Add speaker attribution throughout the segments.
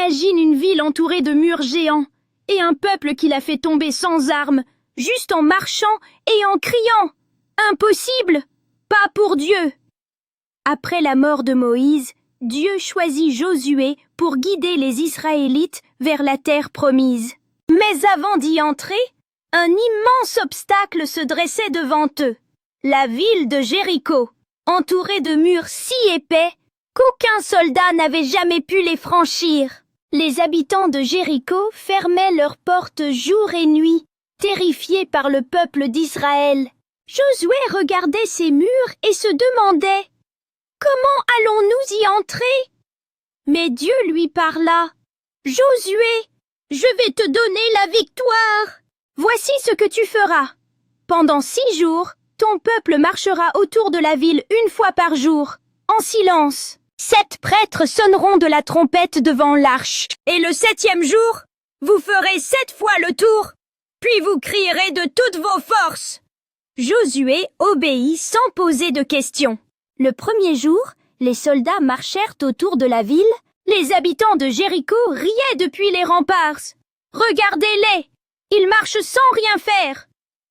Speaker 1: Imagine une ville entourée de murs géants et un peuple qui l'a fait tomber sans armes, juste en marchant et en criant. Impossible! Pas pour Dieu! Après la mort de Moïse, Dieu choisit Josué pour guider les Israélites vers la terre promise. Mais avant d'y entrer, un immense obstacle se dressait devant eux. La ville de Jéricho, entourée de murs si épais qu'aucun soldat n'avait jamais pu les franchir. Les habitants de Jéricho fermaient leurs portes jour et nuit, terrifiés par le peuple d'Israël. Josué regardait ces murs et se demandait « Comment allons-nous y entrer ?» Mais Dieu lui parla. « Josué, je vais te donner la victoire. Voici ce que tu feras. Pendant 6 jours, ton peuple marchera autour de la ville une fois par jour, en silence. 7 prêtres sonneront de la trompette devant l'arche. Et le 7e jour, vous ferez 7 fois le tour, puis vous crierez de toutes vos forces. » Josué obéit sans poser de questions. Le premier jour, les soldats marchèrent autour de la ville. Les habitants de Jéricho riaient depuis les remparts. « Regardez-les, ils marchent sans rien faire. »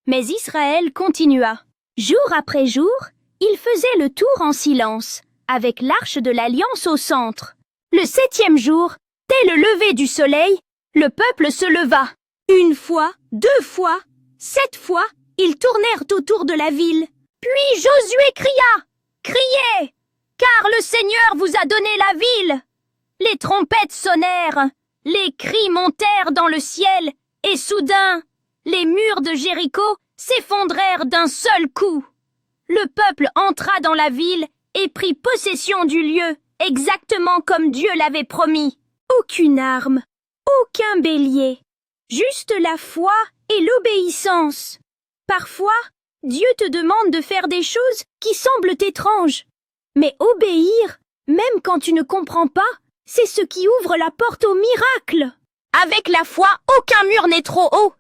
Speaker 1: Mais Israël continua. Jour après jour, il faisait le tour en silence, avec l'arche de l'Alliance au centre. Le 7e jour, dès le lever du soleil, le peuple se leva. 1 fois, 2 fois, 7 fois, ils tournèrent autour de la ville. Puis Josué cria « Criez, car le Seigneur vous a donné la ville !» Les trompettes sonnèrent, les cris montèrent dans le ciel, et soudain, les murs de Jéricho s'effondrèrent d'un seul coup. Le peuple entra dans la ville et prit possession du lieu, exactement comme Dieu l'avait promis. Aucune arme, aucun bélier, juste la foi et l'obéissance. Parfois, Dieu te demande de faire des choses qui semblent étranges. Mais obéir, même quand tu ne comprends pas, c'est ce qui ouvre la porte au miracle. Avec la foi, aucun mur n'est trop haut.